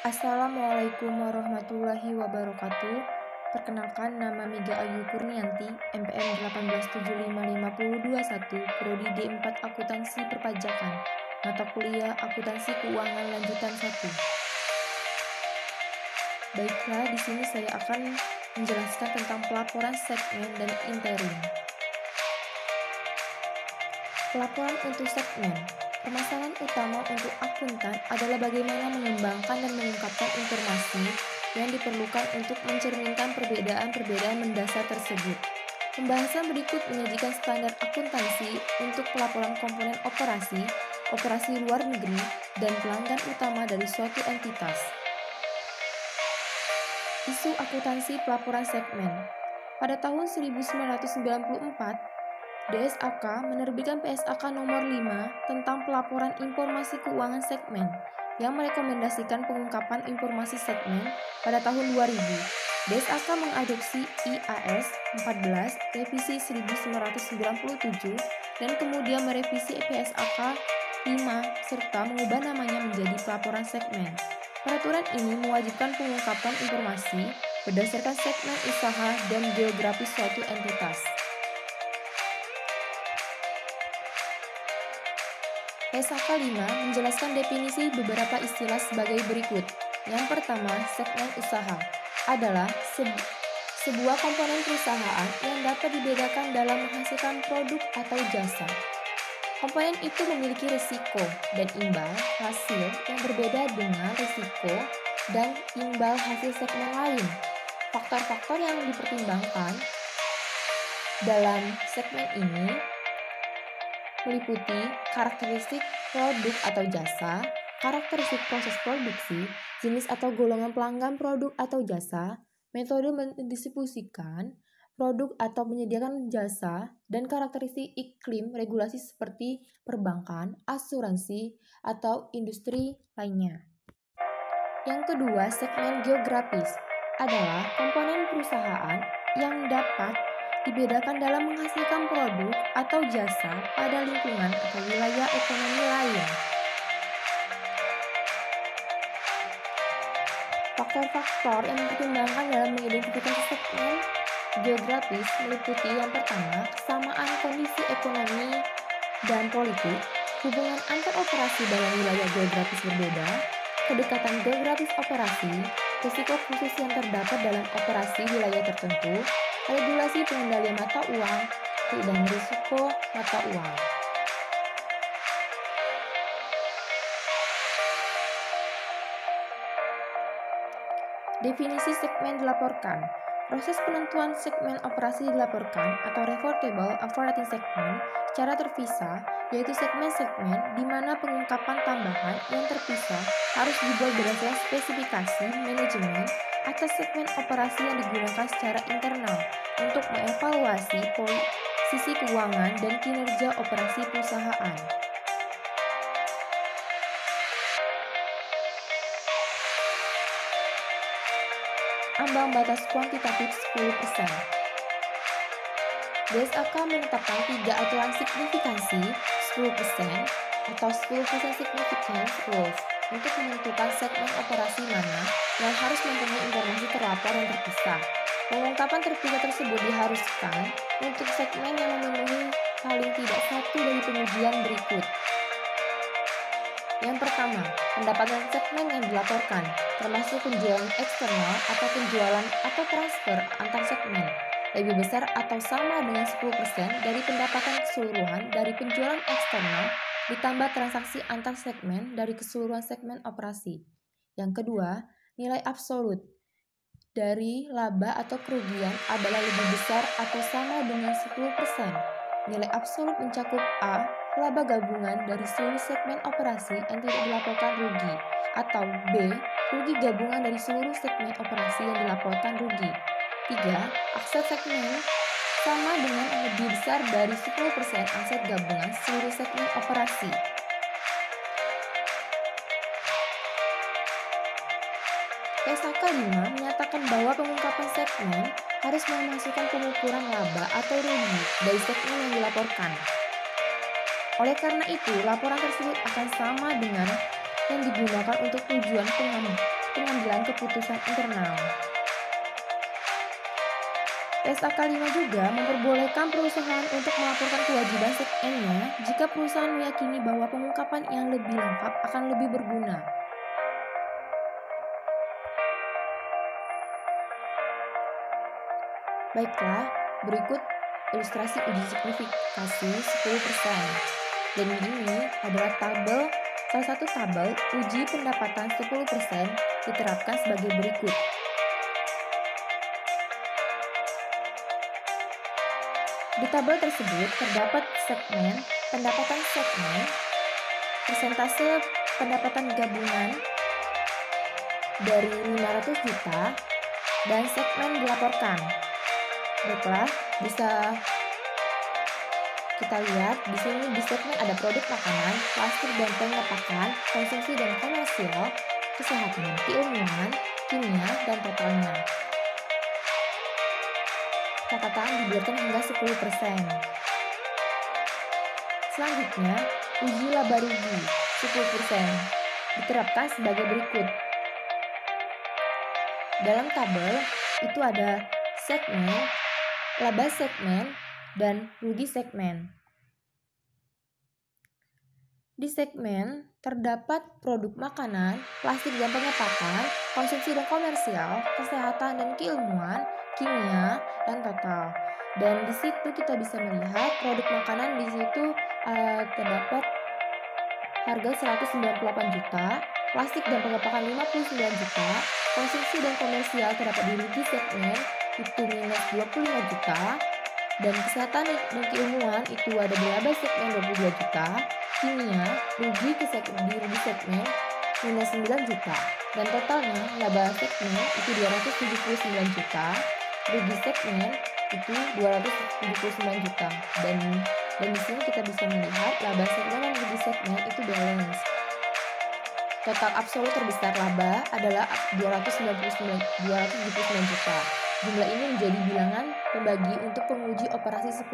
Assalamualaikum warahmatullahi wabarakatuh. Perkenalkan, nama Mega Ayu Kurnianti, MPM 1875521, Prodi D4 Akuntansi Perpajakan, mata kuliah Akuntansi Keuangan lanjutan 1. Baiklah, di sini saya akan menjelaskan tentang pelaporan segmen dan interim. Pelaporan untuk segmen. Permasalahan utama untuk akuntan adalah bagaimana mengembangkan dan mengungkapkan informasi yang diperlukan untuk mencerminkan perbedaan-perbedaan mendasar tersebut. Pembahasan berikut menyajikan standar akuntansi untuk pelaporan komponen operasi, operasi luar negeri, dan pelanggan utama dari suatu entitas. Isu akuntansi pelaporan segmen. Pada tahun 1994, DSAK menerbitkan PSAK nomor 5 tentang pelaporan informasi keuangan segmen yang merekomendasikan pengungkapan informasi segmen pada tahun 2000. DSAK mengadopsi IAS 14 revisi 1997 dan kemudian merevisi PSAK 5 serta mengubah namanya menjadi pelaporan segmen. Peraturan ini mewajibkan pengungkapan informasi berdasarkan segmen usaha dan geografis suatu entitas. PSAK 5 menjelaskan definisi beberapa istilah sebagai berikut. Yang pertama, segmen usaha adalah sebuah komponen perusahaan yang dapat dibedakan dalam menghasilkan produk atau jasa. Komponen itu memiliki risiko dan imbal hasil yang berbeda dengan risiko dan imbal hasil segmen lain. Faktor-faktor yang dipertimbangkan dalam segmen ini meliputi karakteristik produk atau jasa, karakteristik proses produksi, jenis atau golongan pelanggan produk atau jasa, metode mendistribusikan produk atau menyediakan jasa, dan karakteristik iklim regulasi seperti perbankan, asuransi, atau industri lainnya. Yang kedua, segmen geografis adalah komponen perusahaan yang dapat dibedakan dalam menghasilkan produk atau jasa pada lingkungan atau wilayah ekonomi lain. Faktor-faktor yang dipertimbangkan dalam mengidentifikasi segmen geografis meliputi yang pertama, kesamaan kondisi ekonomi dan politik, hubungan antar operasi dalam wilayah geografis berbeda, kedekatan geografis operasi, risiko khusus yang terdapat dalam operasi wilayah tertentu, regulasi pengendalian mata uang, dan risiko mata uang. Definisi segmen dilaporkan. Proses penentuan segmen operasi dilaporkan atau reportable operating segment secara terpisah, yaitu segmen-segmen di mana pengungkapan tambahan yang terpisah harus dibuat berdasarkan spesifikasi manajemen atas segmen operasi yang digunakan secara internal untuk mengevaluasi sisi keuangan dan kinerja operasi perusahaan. Ambang batas kuantitatif 10%. DSAK menetapkan 3 aturan signifikansi 10% atau 10% significance rules untuk menentukan segmen operasi mana yang harus mempunyai informasi terlapor yang terpisah. Pengungkapan terpisah tersebut diharuskan untuk segmen yang memenuhi paling tidak satu dari pengujian berikut. Yang pertama, pendapatan segmen yang dilaporkan, termasuk penjualan eksternal atau penjualan atau transfer antar segmen, lebih besar atau sama dengan 10% dari pendapatan keseluruhan dari penjualan eksternal ditambah transaksi antar segmen dari keseluruhan segmen operasi. Yang kedua, nilai absolut dari laba atau kerugian adalah lebih besar atau sama dengan 10%. Nilai absolut mencakup A. Laba gabungan dari seluruh segmen operasi yang tidak dilaporkan rugi, atau B. Rugi gabungan dari seluruh segmen operasi yang dilaporkan rugi. 3. Aset segmen sama dengan lebih besar dari 10% aset gabungan seluruh segmen operasi. PSAK 5 menyatakan bahwa pengungkapan segmen harus memasukkan pengukuran laba atau rugi dari segmen yang dilaporkan. Oleh karena itu, laporan tersebut akan sama dengan yang digunakan untuk tujuan pengambilan keputusan internal. PSAK 5 juga memperbolehkan perusahaan untuk melaporkan kewajiban segmennya jika perusahaan meyakini bahwa pengungkapan yang lebih lengkap akan lebih berguna. Baiklah, berikut ilustrasi uji signifikasi 10%. Dan ini adalah salah satu tabel uji pendapatan 10% diterapkan sebagai berikut. Di tabel tersebut terdapat pendapatan segmen, persentase pendapatan gabungan dari 500 juta, dan segmen dilaporkan. Baiklah, bisa kita lihat di sini di segmen ada produk makanan, plastik dan pengemakan, konsumsi dan komersial, kesehatan dan keilmuan, kimia, dan totalnya. Catatan dibiarkan hingga 10%. Selanjutnya, uji laba rugi 10% diterapkan sebagai berikut. Dalam tabel itu ada segmen, laba segmen, dan rugi segmen. Di segmen terdapat produk makanan, plastik dan pengemakan, konsumsi dan komersial, kesehatan dan keilmuan, kimia, dan total. Dan di situ kita bisa melihat produk makanan di situ terdapat harga 198 juta, plastik dan pengemakan 59 juta, konsumsi dan komersial terdapat di rugi segmen itu minus 25 juta, dan kesehatan dan keilmuan itu ada di laba segmen 22 juta, kimia rugi di rugi segmen minus 9 juta, dan totalnya laba segmen itu 279 juta, rugi segmen itu 279 juta, dan di sini kita bisa melihat laba segmen dan rugi segmen itu balance. Total absolut terbesar laba adalah 279 juta. Jumlah ini menjadi bilangan pembagi untuk penguji operasi 10%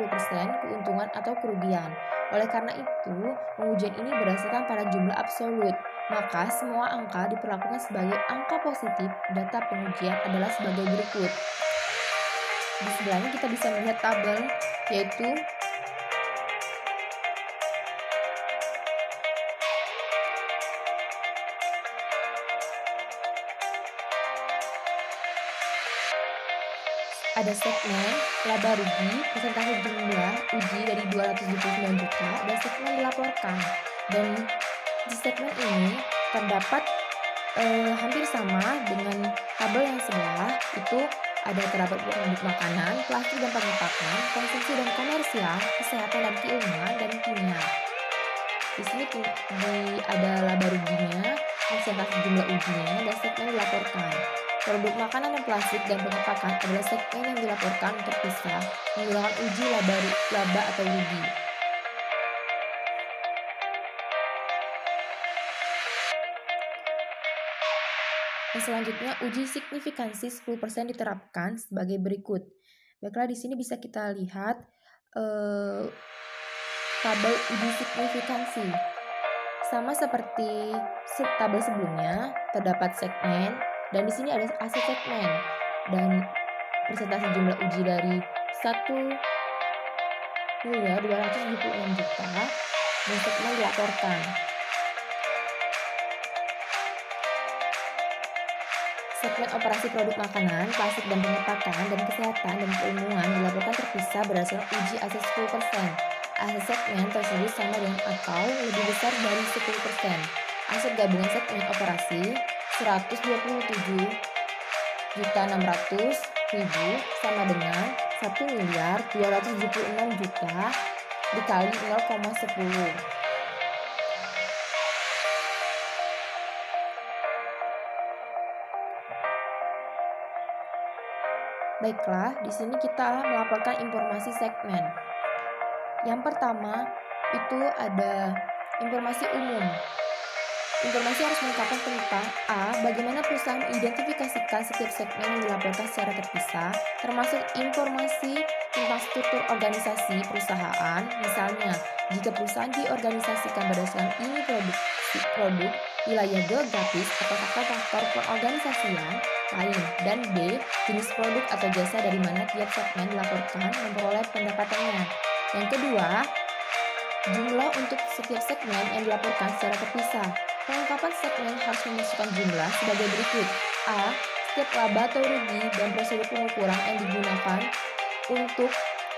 keuntungan atau kerugian. Oleh karena itu, pengujian ini berdasarkan pada jumlah absolut. Maka semua angka diperlakukan sebagai angka positif. Data pengujian adalah sebagai berikut. Di sebelahnya kita bisa melihat tabel, yaitu ada segmen laba rugi, persentase jumlah uji dari 279 juta, dan segmen dilaporkan. Dan di segmen ini terdapat hampir sama dengan tabel yang sebelah, itu terdapat produk makanan, plastik dan pengemakan, konsumsi dan komersial, kesehatan dan keilmuan, dan kimia. Di sini ada laba ruginya, persentase jumlah ujinya, dan segmen dilaporkan. Produk makanan dan plastik dan pengemakan adalah segmen yang dilaporkan terpisah menggunakan uji laba atau rugi. Dan selanjutnya uji signifikansi 10% diterapkan sebagai berikut. Baiklah, di sini bisa kita lihat tabel uji signifikansi. Sama seperti tabel sebelumnya, terdapat segmen, dan di sini ada aset segmen dan persentase jumlah uji dari 1.276 juta, dan segmen dilaporkan. Segmen operasi produk makanan, plastik dan pengemakan, dan kesehatan dan keilmuan dilaporkan terpisah berdasarkan uji aset 10%. Aset segmen tersebut sama dengan atau lebih besar dari 10%. Aset gabungan segmen operasi 127.600.000 sama dengan 1.276 juta dikali 0,10. Baiklah, di sini kita melaporkan informasi segmen. Yang pertama itu ada informasi umum. Informasi harus melengkapi tentang A. Bagaimana perusahaan mengidentifikasikan setiap segmen yang dilaporkan secara terpisah, termasuk informasi tentang struktur organisasi perusahaan. Misalnya, jika perusahaan diorganisasikan berdasarkan ini produk produk, wilayah geografis atau faktor-faktor pengorganisasian lain, dan B. Jenis produk atau jasa dari mana tiap segmen dilaporkan memperoleh pendapatannya. Yang kedua, jumlah untuk setiap segmen yang dilaporkan secara terpisah. Pengungkapan segmen harus memasukkan jumlah sebagai berikut. A. Setiap laba atau rugi dan prosedur pengukuran yang digunakan untuk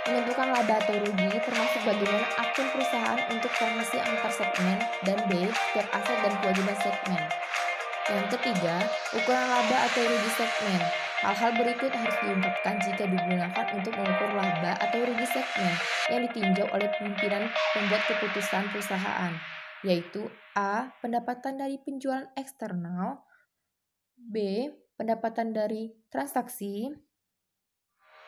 menentukan laba atau rugi, termasuk bagaimana akun perusahaan untuk formasi antar segmen, dan B. Setiap aset dan kewajiban segmen. Yang ketiga, ukuran laba atau rugi segmen. Hal-hal berikut harus diungkapkan jika digunakan untuk mengukur laba atau rugi segmen yang ditinjau oleh pimpinan pembuat keputusan perusahaan, yaitu A. Pendapatan dari penjualan eksternal, B. Pendapatan dari transaksi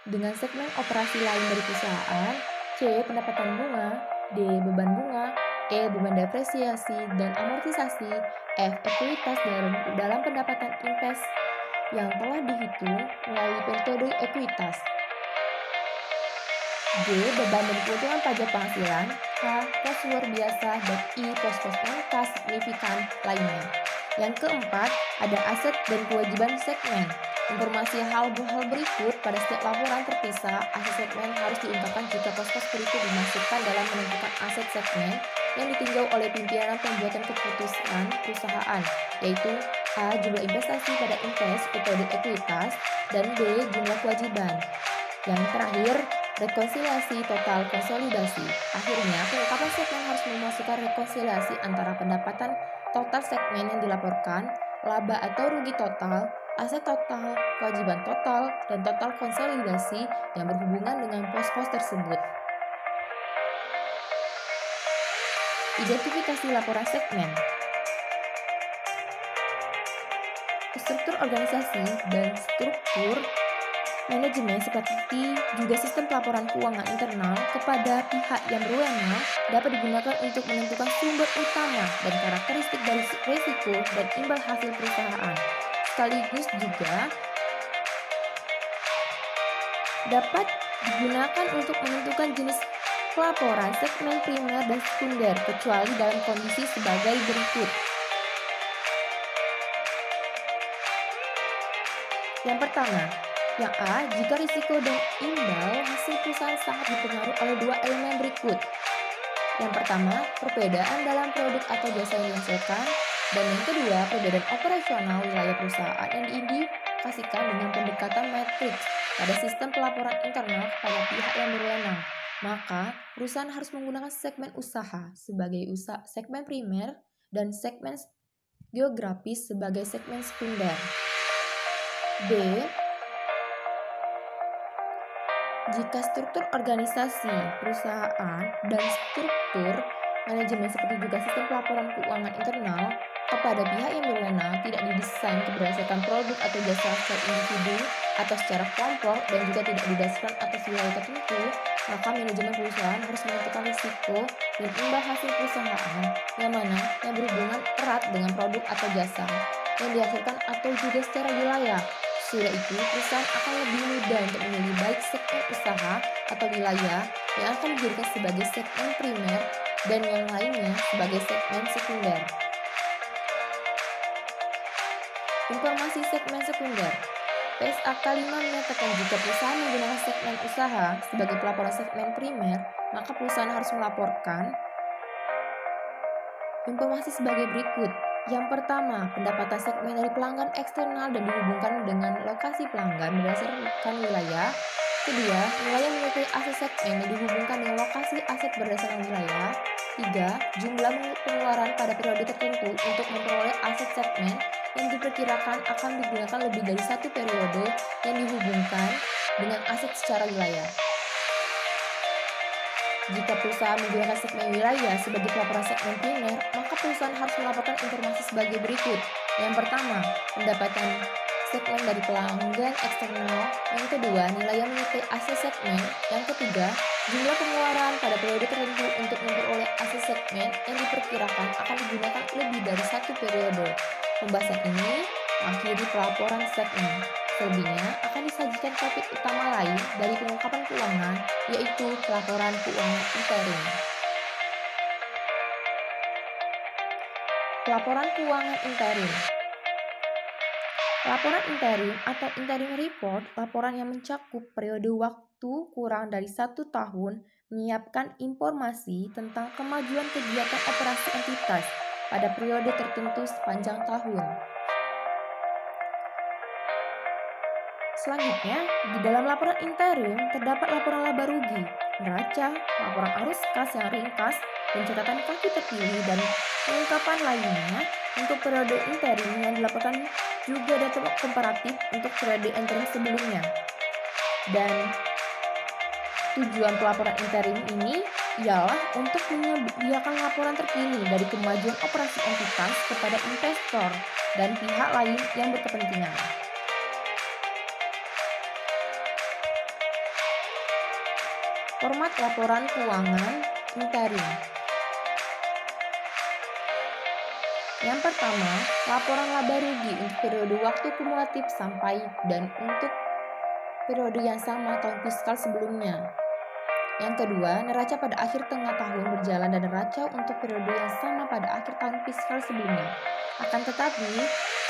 dengan segmen operasi lain dari perusahaan, C. Pendapatan bunga, D. Beban bunga, E. Beban depresiasi dan amortisasi, F. Ekuitas dalam pendapatan invest yang telah dihitung melalui metode ekuitas, G. Beban dan keuntungan pajak penghasilan, H. Pos luar biasa, dan I. Pos-pos angka signifikan lainnya. Yang keempat, ada aset dan kewajiban segmen. Informasi hal berikut pada setiap laporan terpisah, aset segmen harus diungkapkan jika pos-pos berikut dimasukkan dalam menentukan aset segmen yang ditinjau oleh pimpinan pembuatan keputusan perusahaan, yaitu A. Jumlah investasi pada invest metode ekuitas, dan B. Jumlah kewajiban. Yang terakhir, rekonsiliasi total konsolidasi. Akhirnya, pengungkapan segmen harus memasukkan rekonsiliasi antara pendapatan total segmen yang dilaporkan, laba atau rugi total, aset total, kewajiban total, dan total konsolidasi yang berhubungan dengan pos-pos tersebut. Identifikasi laporan segmen. Struktur organisasi dan struktur manajemen seperti juga sistem pelaporan keuangan internal kepada pihak yang berwenang dapat digunakan untuk menentukan sumber utama dan karakteristik dari risiko dan imbal hasil perusahaan. Sekaligus juga dapat digunakan untuk menentukan jenis pelaporan segmen primer dan sekunder, kecuali dalam kondisi sebagai berikut. Yang pertama, yang A, jika risiko dan imbal hasil perusahaan sangat dipengaruhi oleh dua elemen berikut. Yang pertama, perbedaan dalam produk atau jasa yang dihasilkan, dan yang kedua, perbedaan operasional wilayah perusahaan yang diindikasikan dengan pendekatan matriks pada sistem pelaporan internal kepada pihak yang berwenang. Maka, perusahaan harus menggunakan segmen usaha sebagai segmen primer dan segmen geografis sebagai segmen sekunder. B. Jika struktur organisasi perusahaan dan struktur manajemen seperti juga sistem pelaporan keuangan internal kepada pihak yang berwenang tidak didesain berdasarkan produk atau jasa secara individu atau secara kelompok dan juga tidak didasarkan atas wilayah tertentu, maka manajemen perusahaan harus menentukan risiko dan imbal hasil perusahaan yang mana yang berhubungan erat dengan produk atau jasa yang dihasilkan atau juga secara wilayah. Sudah itu, perusahaan akan lebih mudah untuk memilih baik segmen usaha atau wilayah yang akan dijadikan sebagai segmen primer dan yang lainnya sebagai segmen sekunder. Informasi segmen sekunder. PSAK 5 menyatakan jika perusahaan menggunakan segmen usaha sebagai pelaporan segmen primer, maka perusahaan harus melaporkan informasi sebagai berikut. Yang pertama, pendapatan segmen dari pelanggan eksternal dan dihubungkan dengan lokasi pelanggan berdasarkan wilayah. Kedua, wilayah menyertai aset segmen yang dihubungkan dengan lokasi aset berdasarkan wilayah. Tiga, jumlah pengeluaran pada periode tertentu untuk memperoleh aset segmen yang diperkirakan akan digunakan lebih dari satu periode yang dihubungkan dengan aset secara wilayah. Jika perusahaan menggunakan segmen wilayah sebagai pelaporan segmen primer, maka perusahaan harus melaporkan informasi sebagai berikut. Yang pertama, pendapatan segmen dari pelanggan eksternal. Yang kedua, nilai yang menyertai aset segmen. Yang ketiga, jumlah pengeluaran pada periode tertentu untuk memperoleh aset segmen yang diperkirakan akan digunakan lebih dari satu periode. Pembahasan ini mengakhiri pelaporan segmen. Selebihnya akan disajikan topik utama lain dari pengungkapan keuangan, yaitu pelaporan keuangan interim. Laporan keuangan interim. Laporan interim atau interim report, laporan yang mencakup periode waktu kurang dari 1 tahun, menyiapkan informasi tentang kemajuan kegiatan operasi entitas pada periode tertentu sepanjang tahun. Selanjutnya, di dalam laporan interim terdapat laporan laba rugi, neraca, laporan arus kas yang ringkas, pencatatan kaki terpilih, dan pengungkapan lainnya. Untuk periode interim yang dilaporkan juga data komparatif untuk periode interim sebelumnya. Dan tujuan pelaporan interim ini ialah untuk menyediakan laporan terkini dari kemajuan operasi entitas kepada investor dan pihak lain yang berkepentingan. Format laporan keuangan interim. Yang pertama, laporan laba rugi untuk periode waktu kumulatif sampai dan untuk periode yang sama tahun fiskal sebelumnya. Yang kedua, neraca pada akhir tengah tahun berjalan dan neraca untuk periode yang sama pada akhir tahun fiskal sebelumnya. Akan tetapi,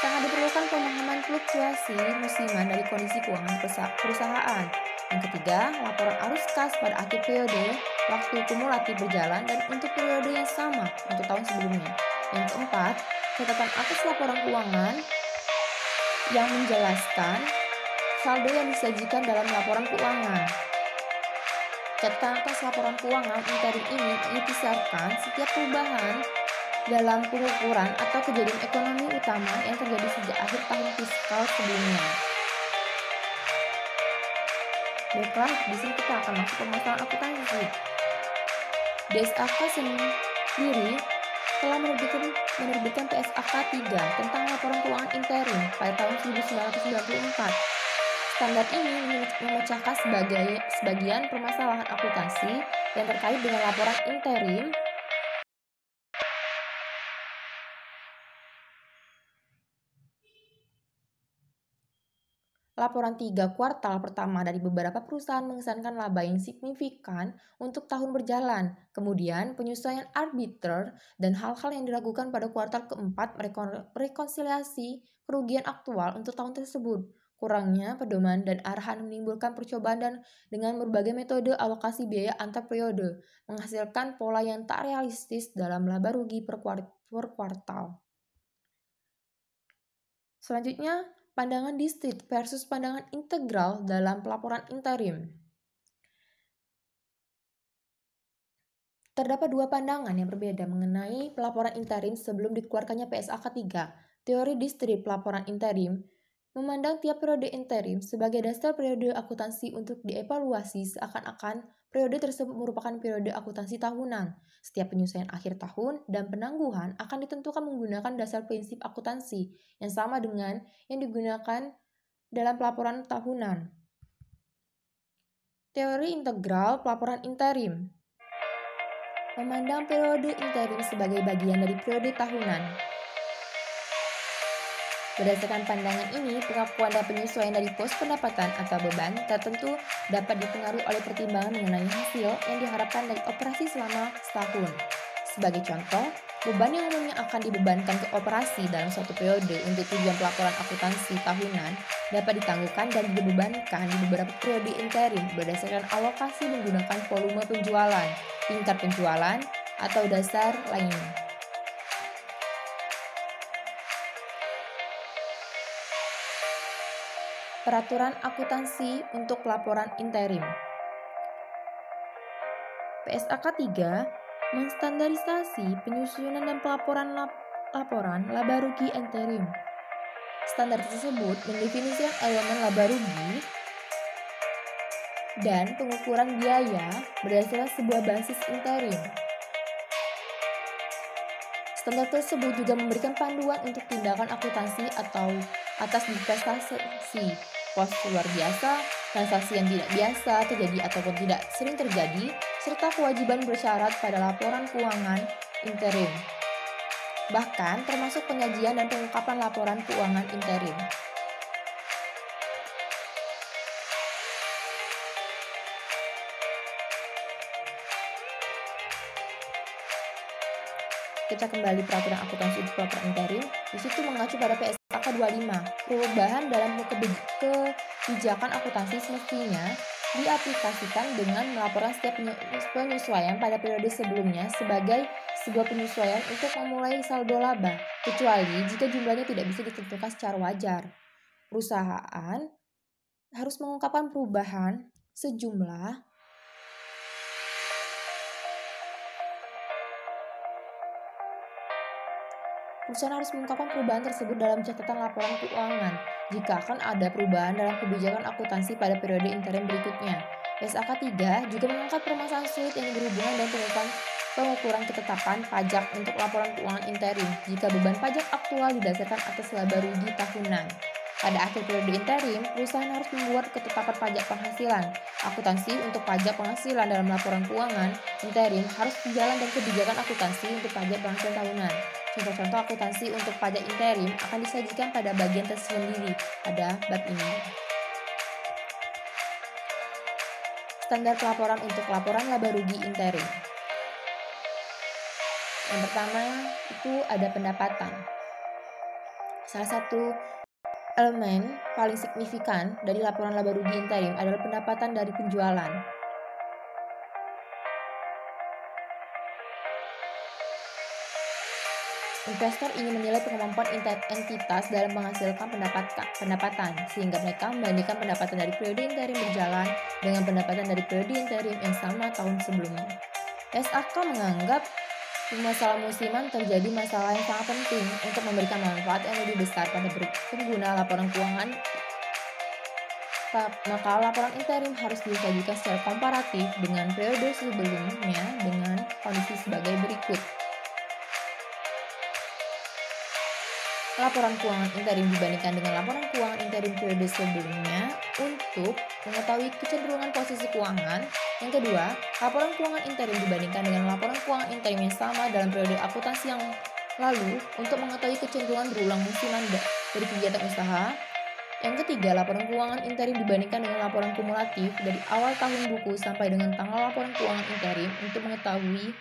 sangat diperlukan pemahaman fluktuasi musiman dari kondisi keuangan perusahaan. Yang ketiga, laporan arus kas pada akhir periode waktu kumulatif berjalan dan untuk periode yang sama untuk tahun sebelumnya. Yang keempat, catatan atas laporan keuangan yang menjelaskan saldo yang disajikan dalam laporan keuangan. Catatan atas laporan keuangan interim ini mengisyaratkan setiap perubahan dalam pengukuran atau kejadian ekonomi utama yang terjadi sejak akhir tahun fiskal sebelumnya. Baiklah, di sini kita akan masuk permasalahan akuntansi. DSAK sendiri telah menerbitkan PSAK 3 tentang laporan keuangan interim pada tahun 1994. Standar ini memecahkan sebagian permasalahan akuntansi yang terkait dengan laporan interim. Laporan 3 kuartal pertama dari beberapa perusahaan mengesankan laba yang signifikan untuk tahun berjalan. Kemudian penyesuaian arbiter dan hal-hal yang dilakukan pada kuartal keempat rekonsiliasi kerugian aktual untuk tahun tersebut. Kurangnya pedoman dan arahan menimbulkan percobaan dan dengan berbagai metode alokasi biaya antar periode, menghasilkan pola yang tak realistis dalam laba rugi per kuartal. Selanjutnya, pandangan distrik versus pandangan integral dalam pelaporan interim. Terdapat dua pandangan yang berbeda mengenai pelaporan interim sebelum dikeluarkannya PSAK 3. Teori distrik pelaporan interim memandang tiap periode interim sebagai dasar periode akuntansi untuk dievaluasi seakan-akan periode tersebut merupakan periode akuntansi tahunan. Setiap penyesuaian akhir tahun dan penangguhan akan ditentukan menggunakan dasar prinsip akuntansi yang sama dengan yang digunakan dalam pelaporan tahunan. Teori integral pelaporan interim memandang periode interim sebagai bagian dari periode tahunan. Berdasarkan pandangan ini, pengakuan dan penyesuaian dari pos pendapatan atau beban tertentu dapat dipengaruhi oleh pertimbangan mengenai hasil yang diharapkan dari operasi selama setahun. Sebagai contoh, beban yang umumnya akan dibebankan ke operasi dalam suatu periode untuk tujuan pelaporan akuntansi tahunan dapat ditangguhkan dan dibebankan di beberapa periode interim berdasarkan alokasi menggunakan volume penjualan, tingkat penjualan, atau dasar lainnya. Peraturan akuntansi untuk laporan interim. PSAK 3 menstandarisasi penyusunan dan pelaporan laporan laba rugi interim. Standar tersebut mendefinisikan elemen laba rugi dan pengukuran biaya berdasarkan sebuah basis interim. Standar tersebut juga memberikan panduan untuk tindakan akuntansi atau atas divestasi, pos luar biasa, transaksi yang tidak biasa terjadi ataupun tidak sering terjadi, serta kewajiban bersyarat pada laporan keuangan interim. Bahkan termasuk penyajian dan pengungkapan laporan keuangan interim. Kita kembali peraturan akuntansi untuk pelapor interim, di situ mengacu pada PSAK 25. Perubahan dalam kebijakan akuntansi semestinya diaplikasikan dengan melaporkan setiap penyesuaian pada periode sebelumnya sebagai sebuah penyesuaian untuk memulai saldo laba, kecuali jika jumlahnya tidak bisa ditentukan secara wajar. Perusahaan harus mengungkapkan perubahan sejumlah Perusahaan harus mengungkapkan perubahan tersebut dalam catatan laporan keuangan jika akan ada perubahan dalam kebijakan akuntansi pada periode interim berikutnya. SAK 3 juga mengangkat permasalahan sulit yang berhubungan dengan pengukuran ketetapan pajak untuk laporan keuangan interim jika beban pajak aktual didasarkan atas laba rugi tahunan. Pada akhir periode interim, perusahaan harus membuat ketetapan pajak penghasilan. Akuntansi untuk pajak penghasilan dalam laporan keuangan interim harus sejalan dengan kebijakan akuntansi untuk pajak penghasilan tahunan. Contoh-contoh akuntansi untuk pajak interim akan disajikan pada bagian tersendiri pada bab ini. Standar pelaporan untuk laporan laba rugi interim. Yang pertama itu ada pendapatan. Salah satu elemen paling signifikan dari laporan laba rugi interim adalah pendapatan dari penjualan. Investor ingin menilai kemampuan entitas dalam menghasilkan pendapatan, sehingga mereka membandingkan pendapatan dari periode interim berjalan dengan pendapatan dari periode interim yang sama tahun sebelumnya. SAK menganggap masalah musiman terjadi masalah yang sangat penting untuk memberikan manfaat yang lebih besar pada pengguna laporan keuangan. Maka laporan interim harus disajikan secara komparatif dengan periode sebelumnya dengan kondisi sebagai berikut. Laporan keuangan interim dibandingkan dengan laporan keuangan interim periode sebelumnya untuk mengetahui kecenderungan posisi keuangan. Yang kedua, laporan keuangan interim dibandingkan dengan laporan keuangan interim yang sama dalam periode akuntansi yang lalu untuk mengetahui kecenderungan berulang musiman dari kegiatan usaha. Yang ketiga, laporan keuangan interim dibandingkan dengan laporan kumulatif dari awal tahun buku sampai dengan tanggal laporan keuangan interim untuk mengetahui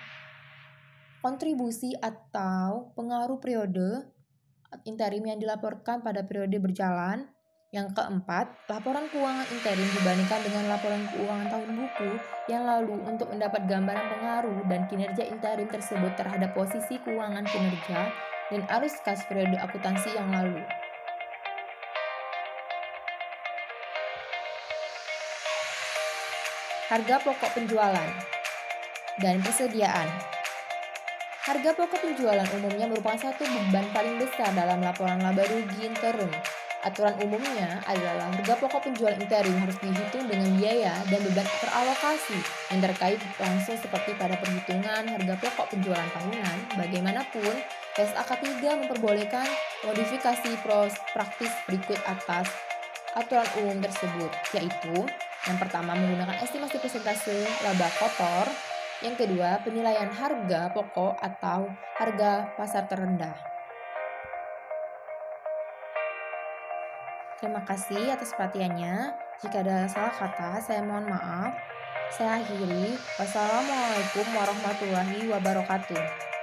kontribusi atau pengaruh periode interim yang dilaporkan pada periode berjalan. Yang keempat, laporan keuangan interim dibandingkan dengan laporan keuangan tahun buku yang lalu untuk mendapat gambaran pengaruh dan kinerja interim tersebut terhadap posisi keuangan kinerja dan arus kas periode akuntansi yang lalu. Harga pokok penjualan dan persediaan. Harga pokok penjualan umumnya merupakan satu beban paling besar dalam laporan laba rugi interim. Aturan umumnya adalah harga pokok penjualan interim harus dihitung dengan biaya dan beban teralokasi yang terkait langsung seperti pada perhitungan harga pokok penjualan tahunan. Bagaimanapun, SAK 3 memperbolehkan modifikasi praktis berikut atas aturan umum tersebut, yaitu yang pertama menggunakan estimasi persentase laba kotor. Yang kedua, penilaian harga pokok atau harga pasar terendah. Terima kasih atas perhatiannya. Jika ada salah kata, saya mohon maaf. Saya akhiri. Wassalamualaikum warahmatullahi wabarakatuh.